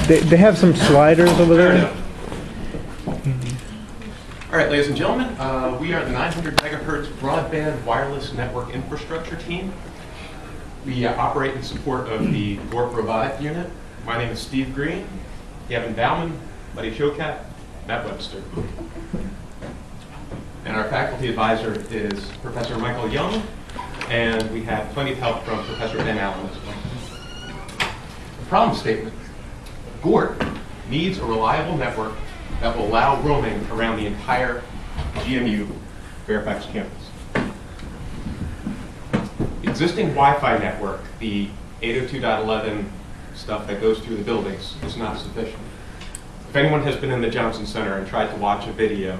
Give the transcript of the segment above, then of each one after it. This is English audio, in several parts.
They have some sliders over there. All right, ladies and gentlemen, we are the 900 megahertz broadband wireless network infrastructure team. We operate in support of the GORP robotic unit. My name is Steve Green, Gavin Bauman, Buddy Shoukat, Matt Webster. And our faculty advisor is Professor Michael Young, and we have plenty of help from Professor Ben Allen as well. The problem statement: GORP needs a reliable network that will allow roaming around the entire GMU Fairfax campus. Existing Wi-Fi network, the 802.11 stuff that goes through the buildings, is not sufficient. If anyone has been in the Johnson Center and tried to watch a video,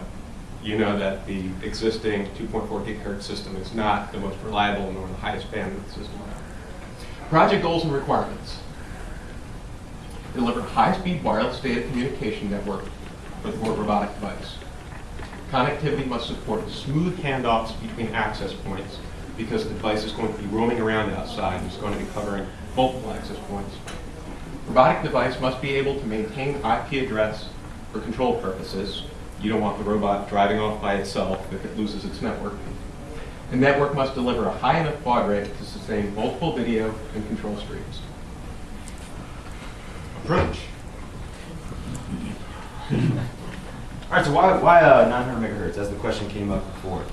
you know that the existing 2.4 gigahertz system is not the most reliable nor the highest bandwidth system. Project goals and requirements: deliver high-speed wireless data communication network for the GORP robotic device. Connectivity must support smooth handoffs between access points because the device is going to be roaming around outside and it's going to be covering multiple access points. Robotic device must be able to maintain IP address for control purposes. You don't want the robot driving off by itself if it loses its network. The network must deliver a high enough baud rate to sustain multiple video and control streams. Approach. All right, so why 900 megahertz, as the question came up before?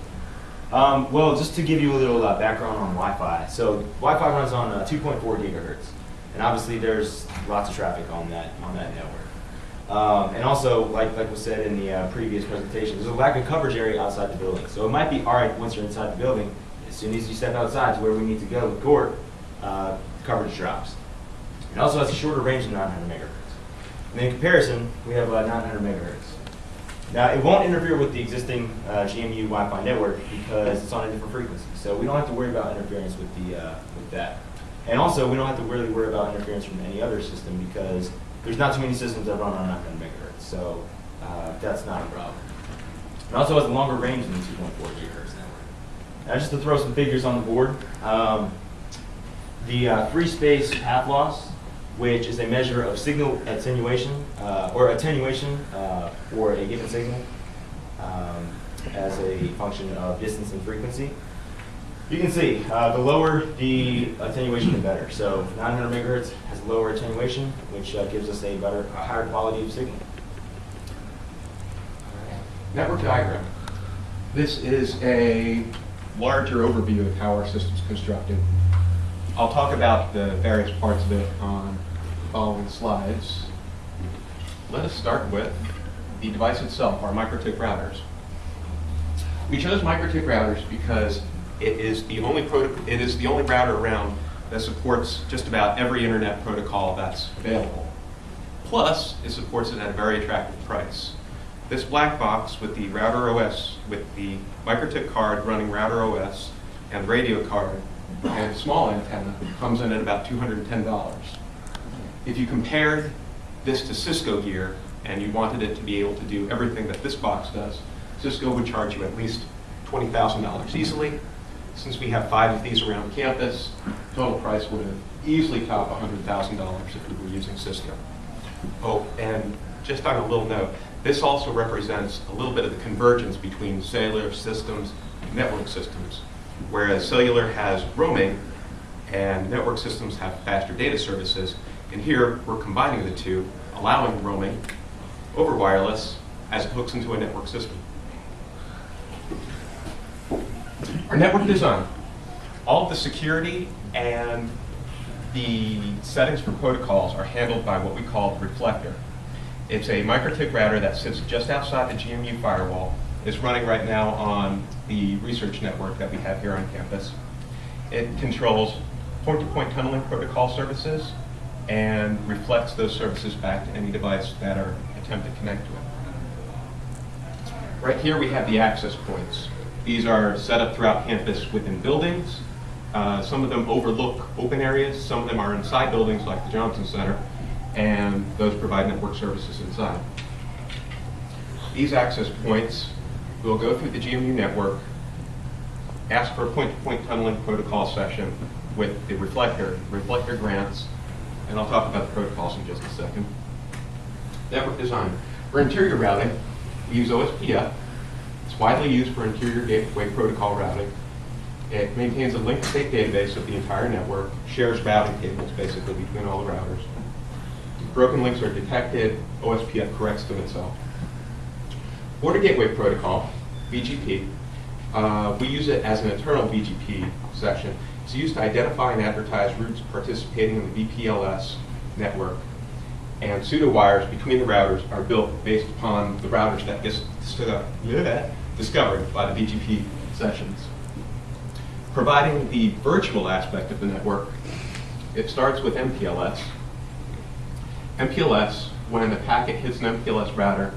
Well, just to give you a little background on Wi-Fi. So Wi-Fi runs on 2.4 gigahertz, and obviously there's lots of traffic on that network. And also, like was said in the previous presentation, there's a lack of coverage area outside the building. So it might be all right once you're inside the building. As soon as you step outside to where we need to go with GORP, coverage drops. It also has a shorter range than 900 megahertz. And in comparison, we have 900 megahertz. Now, it won't interfere with the existing GMU Wi-Fi network because it's on a different frequency. So we don't have to worry about interference with that. And also, we don't have to really worry about interference from any other system because there's not too many systems that run on 900 megahertz. So that's not a problem. It also has a longer range than the 2.4 gigahertz network. Now, just to throw some figures on the board, the free space path loss, which is a measure of signal attenuation for a given signal as a function of distance and frequency. You can see the lower the attenuation, the better. So 900 megahertz has lower attenuation, which gives us a higher quality of signal. Network diagram. This is a larger overview of how our system's constructed. I'll talk about the various parts of it on the following slides. Let us start with the device itself, our MikroTik routers. We chose MikroTik routers because it is the only router around that supports just about every internet protocol that's available. Plus, it supports it at a very attractive price. This black box with the router OS, with the MikroTik card running router OS and radio card and small antenna, comes in at about $210. If you compared this to Cisco gear and you wanted it to be able to do everything that this box does, Cisco would charge you at least $20,000 easily. Since we have 5 of these around campus, total price would have easily topped $100,000 if we were using Cisco. Oh, and just on a little note, this also represents a little bit of the convergence between cellular systems and network systems. Whereas cellular has roaming and network systems have faster data services, and here we're combining the two, allowing roaming over wireless as it hooks into a network system. Our network design. All of the security and the settings for protocols are handled by what we call the reflector. It's a MikroTik router that sits just outside the GMU firewall. It's running right now on the research network that we have here on campus. It controls point-to-point tunneling protocol services and reflects those services back to any device that are attempting to connect to it. Right here we have the access points. These are set up throughout campus within buildings. Some of them overlook open areas. Some of them are inside buildings like the Johnson Center, and those provide network services inside. These access points will go through the GMU network, ask for a point-to-point tunneling protocol session with the reflector. The reflector grants and I'll talk about the protocols in just a second. Network design. For interior routing, we use OSPF. It's widely used for interior gateway protocol routing. It maintains a linked state database of the entire network, shares routing tables basically between all the routers. If broken links are detected, OSPF corrects them itself. Border Gateway Protocol, BGP, we use it as an internal BGP section. It's used to identify and advertise routes participating in the VPLS network. And pseudo wires between the routers are built based upon the routers that get discovered by the BGP sessions. Providing the virtual aspect of the network, it starts with MPLS. MPLS, when a packet hits an MPLS router,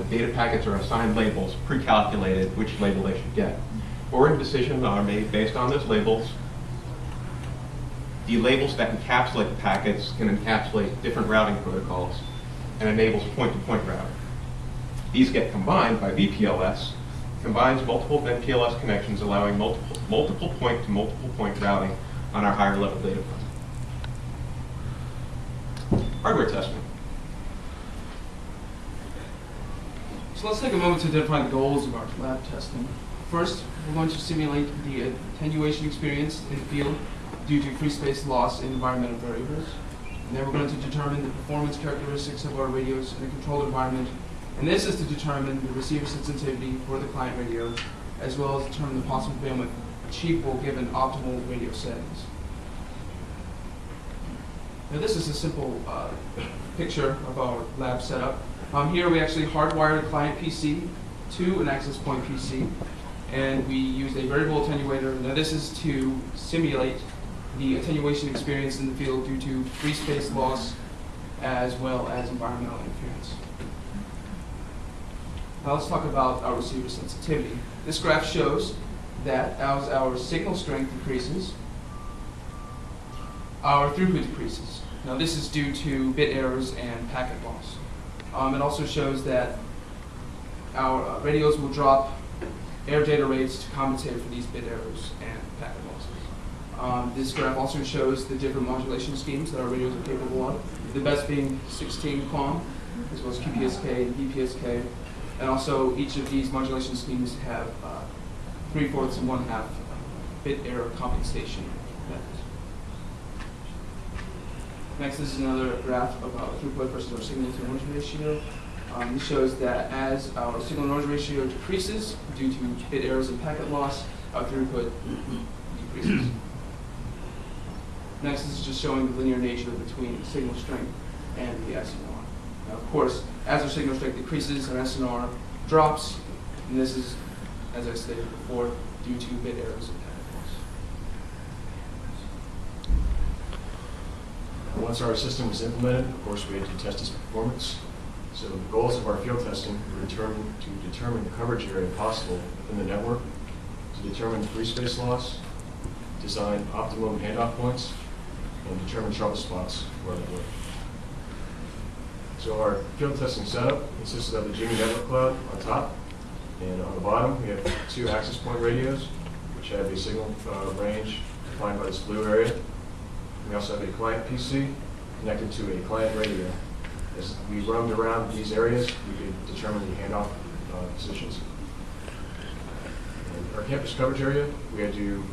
data packets are assigned labels, pre-calculated which label they should get. Forwarding decisions are made based on those labels. The labels that encapsulate the packets can encapsulate different routing protocols and enables point-to-point routing. These get combined by VPLS, combines multiple MPLS connections, allowing multiple point-to-multiple point routing on our higher level data plane. Hardware testing. So let's take a moment to identify the goals of our lab testing. First, we're going to simulate the attenuation experience in the field due to free space loss and environmental variables. And then we're going to determine the performance characteristics of our radios in a controlled environment. And this is to determine the receiver sensitivity for the client radio, as well as determine the possible bandwidth achievable given optimal radio settings. Now this is a simple picture of our lab setup. Here we actually hardwired a client PC to an access point PC, and we used a variable attenuator. Now this is to simulate the attenuation experience in the field due to free space loss as well as environmental interference. Now let's talk about our receiver sensitivity. This graph shows that as our signal strength decreases, our throughput decreases. Now this is due to bit errors and packet loss. It also shows that our radios will drop air data rates to compensate for these bit errors and packet losses. This graph also shows the different modulation schemes that our radios are capable of, the best being 16 QAM, as well as QPSK and BPSK. And also each of these modulation schemes have 3/4 and 1/2 bit error compensation methods. Next, this is another graph of our throughput versus our signal to noise ratio. This shows that as our signal noise ratio decreases due to bit errors and packet loss, our throughput decreases. Next, this is just showing the linear nature between signal strength and the SNR. Now, of course, as our signal strength decreases, our SNR drops, and this is, as I stated before, due to bit errors and packet loss. Once our system was implemented, of course, we had to test its performance. So the goals of our field testing were to determine the coverage area possible within the network, to determine free space loss, design optimum handoff points, and determine trouble spots for our network. So our field testing setup consisted of the GMU network cloud on top, and on the bottom we have 2 access point radios, which have a signal range defined by this blue area. We also have a client PC connected to a client radio. As we roamed around these areas, we could determine the handoff positions. And our campus coverage area, we had to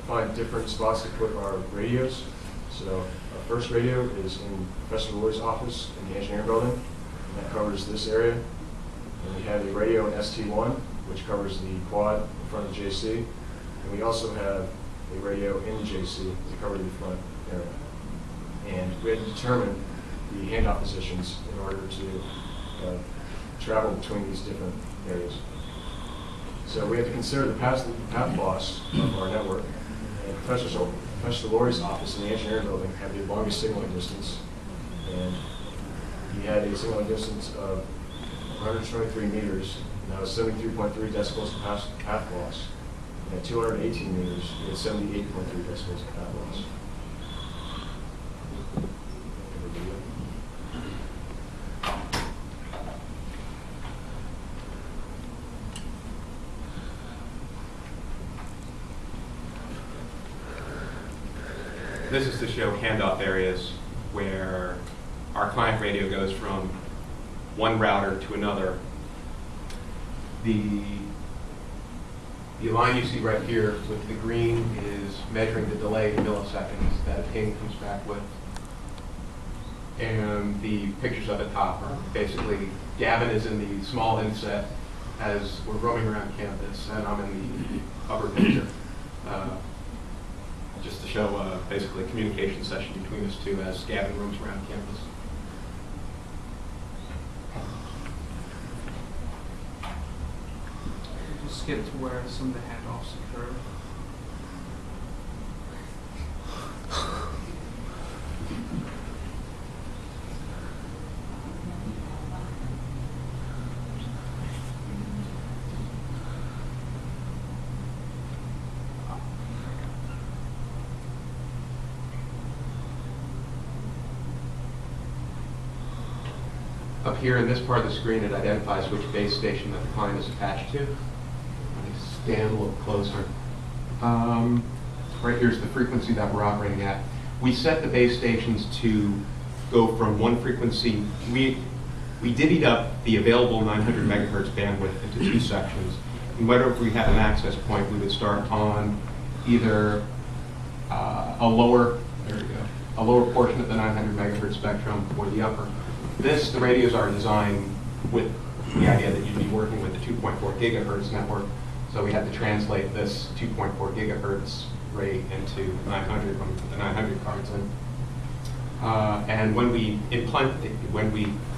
find different spots to put our radios. So our first radio is in Professor Lloyd's office in the engineering building, and that covers this area. And we have a radio in ST1, which covers the quad in front of the JC. And we also have a radio in the JC to cover the front area. And we had to determine the handoff positions in order to travel between these different areas. So we have to consider the path loss of our network. And Professor Laurie's office in the engineering building had the longest signaling distance, and he had a signaling distance of 123 meters, and that was 73.3 decibels of path loss. And at 218 meters, we had 78.3 decibels of path loss. this is to show handoff areas where our client radio goes from one router to another. The line you see right here with the green is measuring the delay in milliseconds that a ping comes back with. And the pictures up at top are basically, Gavin is in the small inset as we're roaming around campus, and I'm in the upper picture. Just to show basically a communication session between us two as Gavin roams around campus. We'll skip to where some of the handoffs occur. Up here in this part of the screen, it identifies which base station that the client is attached to. Let me stand a little closer. Right here's the frequency that we're operating at. We set the base stations to go from one frequency. We divvied up the available 900 megahertz bandwidth into two sections. And whenever we have an access point, we would start on either a lower portion of the 900 megahertz spectrum or the upper. The radios are designed with the idea that you'd be working with the 2.4 gigahertz network. So we had to translate this 2.4 gigahertz rate into 900 when we put the 900 cards in. And when we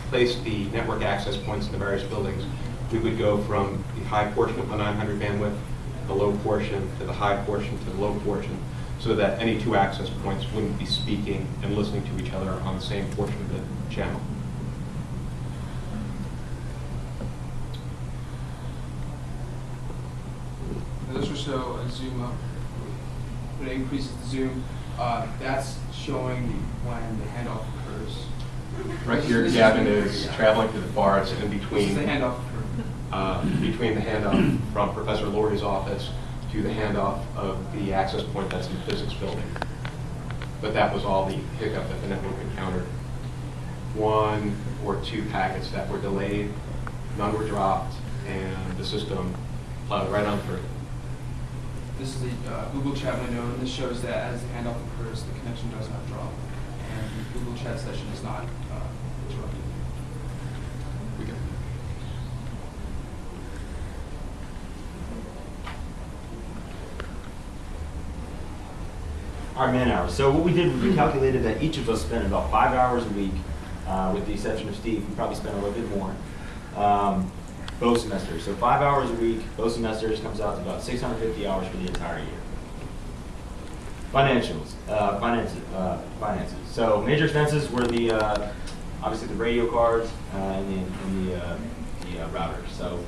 placed the network access points in the various buildings, we would go from the high portion of the 900 bandwidth, the low portion, to the high portion, to the low portion, so that any two access points wouldn't be speaking and listening to each other on the same portion of the channel. This will show a zoom up. When it increases the zoom, that's showing when the handoff occurs. Right here, Gavin is traveling through the forest in This between is the handoff occur. between the handoff from Professor Laurie's office to the handoff of the access point that's in the physics building. But that was all the hiccup that the network encountered. One or two packets that were delayed, none were dropped, and the system plowed right on through. This is the Google chat window, and this shows that as the handoff occurs, the connection does not drop, and the Google chat session is not interrupted. We go. Our man hours. So what we did was we calculated that each of us spent about 5 hours a week, with the exception of Steve, who probably spent a little bit more, both semesters. So 5 hours a week, both semesters, comes out to about 650 hours for the entire year. Finances. So major expenses were the obviously the radio cards and the routers. So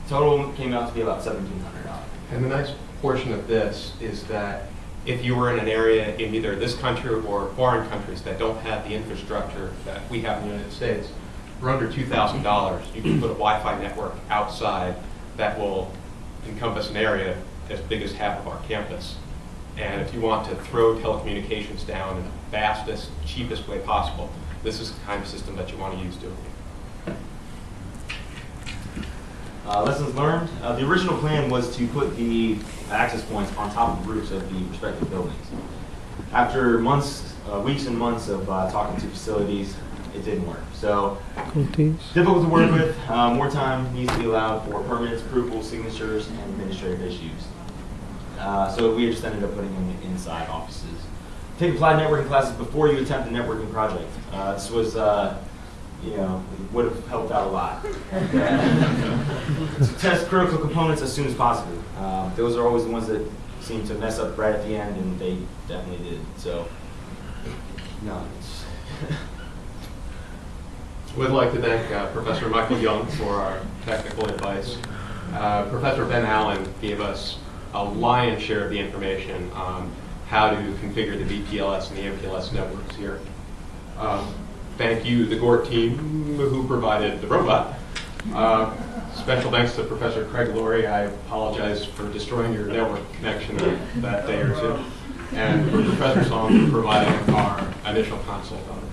total came out to be about $1,700. And the nice portion of this is that if you were in an area in either this country or foreign countries that don't have the infrastructure that we have in the United States, for under $2,000, you can put a Wi-Fi network outside that will encompass an area as big as half of our campus. And if you want to throw telecommunications down in the fastest, cheapest way possible, this is the kind of system that you want to use doing it. Lessons learned. The original plan was to put the access points on top of the roofs of the respective buildings. After months, weeks and months of talking to facilities, it didn't work. So difficult to work with. More time needs to be allowed for permits, approvals, signatures, and administrative issues. So we just ended up putting them inside offices. Take applied networking classes before you attempt a networking project. This was, would have helped out a lot. To test critical components as soon as possible. Those are always the ones that seem to mess up right at the end, and they definitely did. So, no. We'd like to thank Professor Michael Young for our technical advice. Professor Ben Allen gave us a lion's share of the information on how to configure the VPLS and the MPLS networks here. Thank you, the GORT team, who provided the robot. Special thanks to Professor Craig Laurie. I apologize for destroying your network connection that day or two. and with Professor Song providing our initial consult on